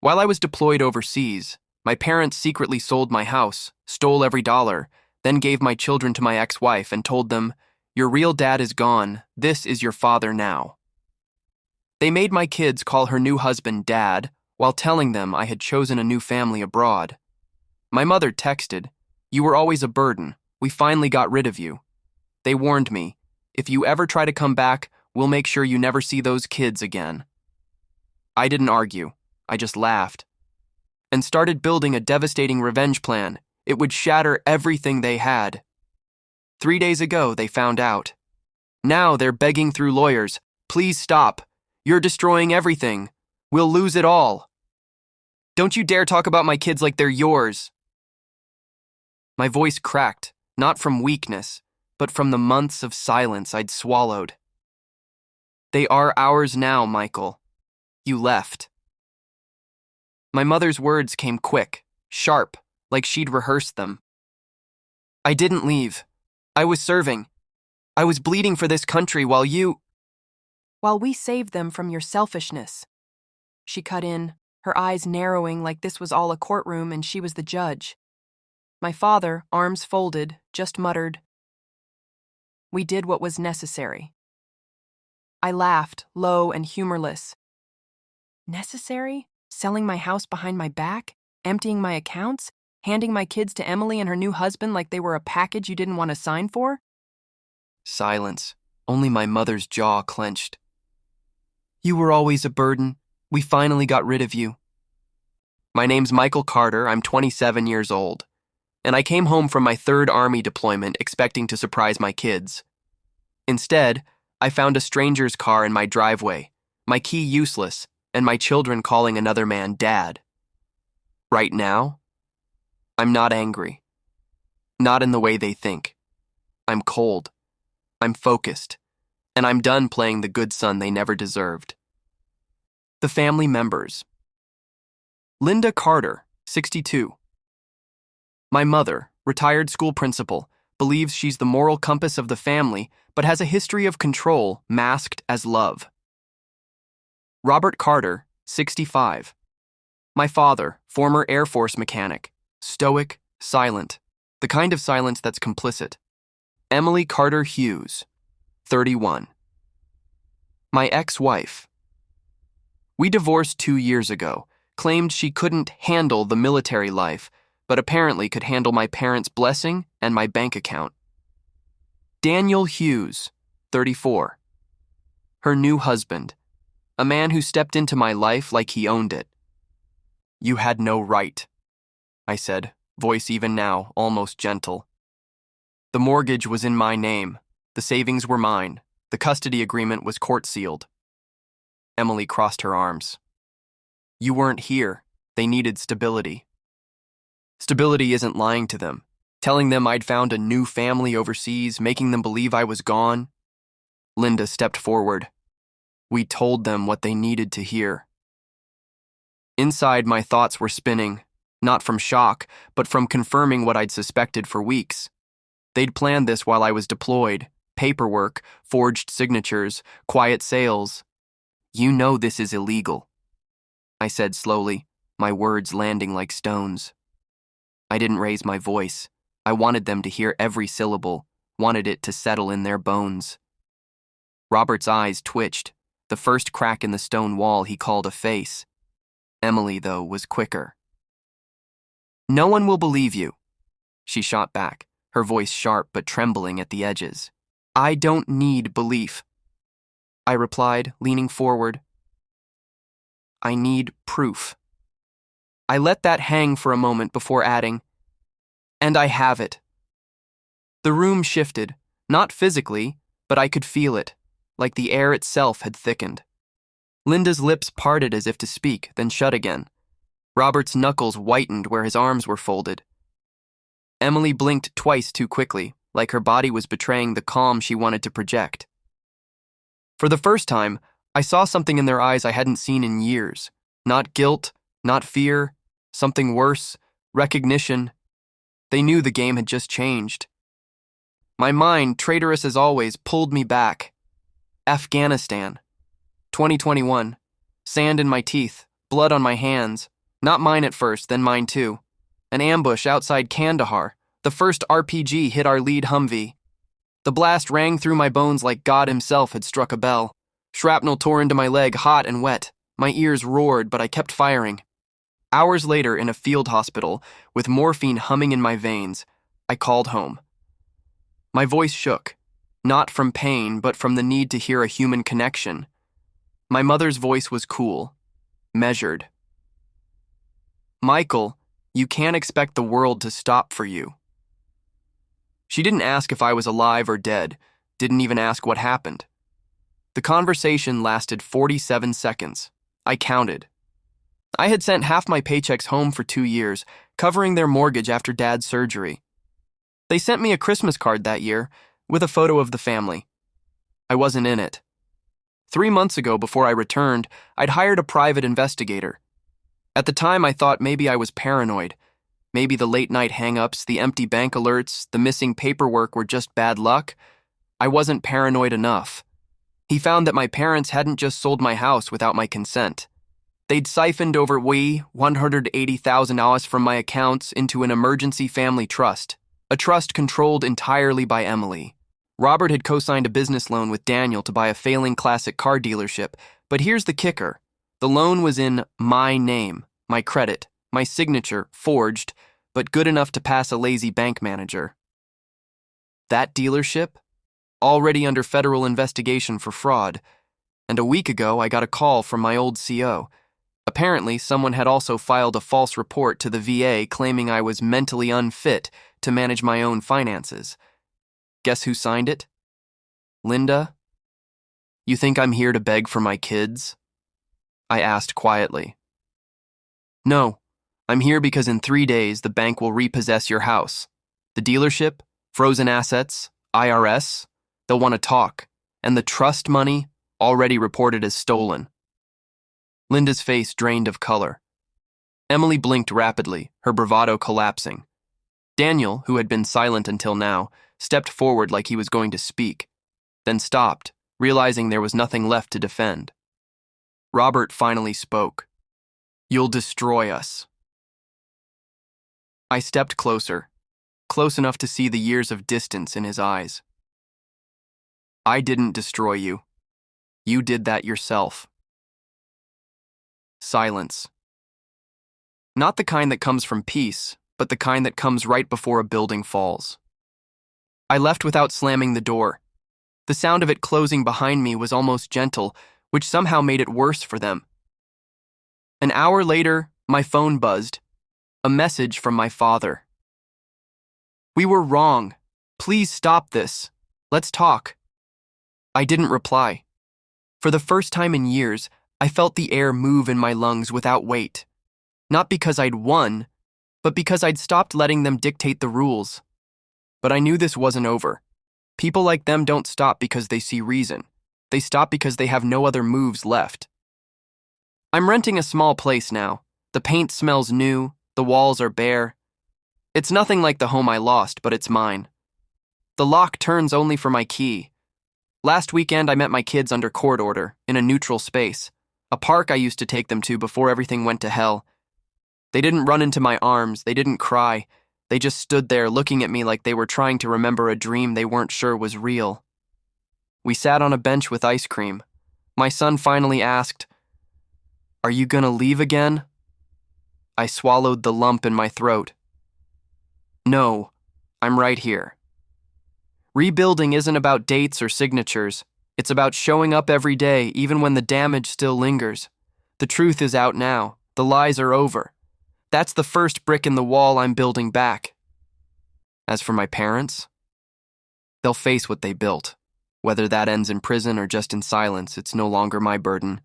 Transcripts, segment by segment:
While I was deployed overseas, my parents secretly sold my house, stole every dollar, then gave my children to my ex-wife and told them, "Your real dad is gone, this is your father now." They made my kids call her new husband Dad, while telling them I had chosen a new family abroad. My mother texted, "You were always a burden, we finally got rid of you." They warned me, "If you ever try to come back, we'll make sure you never see those kids again." I didn't argue, I just laughed, and started building a devastating revenge plan. It would shatter everything they had. 3 days ago, they found out. Now they're begging through lawyers, "Please stop. You're destroying everything. We'll lose it all. Don't you dare talk about my kids like they're yours." My voice cracked, not from weakness, but from the months of silence I'd swallowed. "They are ours now, Michael. You left." My mother's words came quick, sharp, like she'd rehearsed them. "I didn't leave. I was serving. I was bleeding for this country while we saved them from your selfishness." She cut in, her eyes narrowing like this was all a courtroom and she was the judge. My father, arms folded, just muttered, "We did what was necessary." I laughed, low and humorless. Necessary? Selling my house behind my back? Emptying my accounts? Handing my kids to Emily and her new husband like they were a package you didn't want to sign for? Silence. Only my mother's jaw clenched. "You were always a burden. We finally got rid of you." My name's Michael Carter, I'm 27 years old, and I came home from my 3rd Army deployment expecting to surprise my kids. Instead, I found a stranger's car in my driveway, my key useless, and my children calling another man Dad. Right now, I'm not angry. Not in the way they think. I'm cold. I'm focused. And I'm done playing the good son they never deserved. The family members. Linda Carter, 62. My mother, retired school principal, believes she's the moral compass of the family, but has a history of control masked as love. Robert Carter, 65. My father, former Air Force mechanic, stoic, silent, the kind of silence that's complicit. Emily Carter Hughes, 31. My ex-wife. We divorced 2 years ago, claimed she couldn't handle the military life, but apparently could handle my parents' blessing and my bank account. Daniel Hughes, 34. Her new husband, a man who stepped into my life like he owned it. "You had no right," I said, voice even now almost gentle. "The mortgage was in my name. The savings were mine. The custody agreement was court-sealed." Emily crossed her arms. "You weren't here. They needed stability." Stability isn't lying to them, telling them I'd found a new family overseas, making them believe I was gone. Linda stepped forward. We told them what they needed to hear. Inside, my thoughts were spinning, not from shock, but from confirming what I'd suspected for weeks. They'd planned this while I was deployed. Paperwork, forged signatures, quiet sales. "You know this is illegal," I said slowly, my words landing like stones. I didn't raise my voice. I wanted them to hear every syllable, wanted it to settle in their bones. Robert's eyes twitched, the first crack in the stone wall he called a face. Emily, though, was quicker. "No one will believe you," she shot back, her voice sharp but trembling at the edges. "I don't need belief," I replied, leaning forward. "I need proof." I let that hang for a moment before adding, "And I have it." The room shifted, not physically, but I could feel it, like the air itself had thickened. Linda's lips parted as if to speak, then shut again. Robert's knuckles whitened where his arms were folded. Emily blinked twice too quickly, like her body was betraying the calm she wanted to project. For the first time, I saw something in their eyes I hadn't seen in years. Not guilt, not fear, something worse, recognition. They knew the game had just changed. My mind, traitorous as always, pulled me back. Afghanistan. 2021. Sand in my teeth, blood on my hands. Not mine at first, then mine too. An ambush outside Kandahar. The first RPG hit our lead Humvee. The blast rang through my bones like God himself had struck a bell. Shrapnel tore into my leg, hot and wet. My ears roared, but I kept firing. Hours later, in a field hospital, with morphine humming in my veins, I called home. My voice shook, not from pain, but from the need to hear a human connection. My mother's voice was cool, measured. "Michael, you can't expect the world to stop for you." She didn't ask if I was alive or dead, didn't even ask what happened. The conversation lasted 47 seconds. I counted. I had sent half my paychecks home for 2 years, covering their mortgage after Dad's surgery. They sent me a Christmas card that year, with a photo of the family. I wasn't in it. 3 months ago, before I returned, I'd hired a private investigator. At the time, I thought maybe I was paranoid. Maybe the late-night hang-ups, the empty bank alerts, the missing paperwork were just bad luck. I wasn't paranoid enough. He found that my parents hadn't just sold my house without my consent. They'd siphoned over $180,000 from my accounts into an emergency family trust, a trust controlled entirely by Emily. Robert had co-signed a business loan with Daniel to buy a failing classic car dealership, but here's the kicker. The loan was in my name, my credit, my signature, forged, but good enough to pass a lazy bank manager. That dealership? Already under federal investigation for fraud. And a week ago, I got a call from my old CO. Apparently, someone had also filed a false report to the VA claiming I was mentally unfit to manage my own finances. Guess who signed it? Linda? "You think I'm here to beg for my kids?" I asked quietly. "No, I'm here because in 3 days the bank will repossess your house. The dealership, frozen assets, IRS, they'll want to talk, and the trust money already reported as stolen." Linda's face drained of color. Emily blinked rapidly, her bravado collapsing. Daniel, who had been silent until now, stepped forward like he was going to speak, then stopped, realizing there was nothing left to defend. Robert finally spoke. "You'll destroy us." I stepped closer, close enough to see the years of distance in his eyes. "I didn't destroy you. You did that yourself." Silence. Not the kind that comes from peace, but the kind that comes right before a building falls. I left without slamming the door. The sound of it closing behind me was almost gentle, which somehow made it worse for them. An hour later, my phone buzzed. A message from my father. "We were wrong. Please stop this. Let's talk." I didn't reply. For the first time in years, I felt the air move in my lungs without weight. Not because I'd won, but because I'd stopped letting them dictate the rules. But I knew this wasn't over. People like them don't stop because they see reason. They stop because they have no other moves left. I'm renting a small place now. The paint smells new, the walls are bare. It's nothing like the home I lost, but it's mine. The lock turns only for my key. Last weekend, I met my kids under court order, in a neutral space, a park I used to take them to before everything went to hell. They didn't run into my arms, they didn't cry. They just stood there looking at me like they were trying to remember a dream they weren't sure was real. We sat on a bench with ice cream. My son finally asked, "Are you gonna leave again?" I swallowed the lump in my throat. "No, I'm right here." Rebuilding isn't about dates or signatures. It's about showing up every day, even when the damage still lingers. The truth is out now. The lies are over. That's the first brick in the wall I'm building back. As for my parents, they'll face what they built. Whether that ends in prison or just in silence, it's no longer my burden.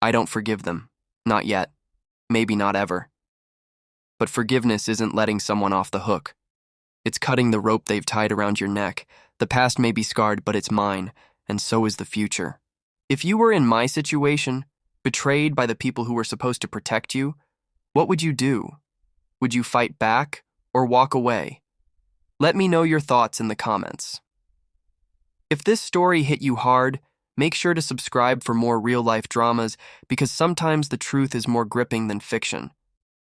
I don't forgive them. Not yet. Maybe not ever. But forgiveness isn't letting someone off the hook. It's cutting the rope they've tied around your neck. The past may be scarred, but it's mine, and so is the future. If you were in my situation, betrayed by the people who were supposed to protect you, what would you do? Would you fight back or walk away? Let me know your thoughts in the comments. If this story hit you hard, Make sure to subscribe for more real-life dramas because sometimes the truth is more gripping than fiction.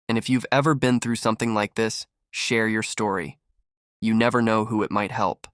And if you've ever been through something like this, share your story. You never know who it might help.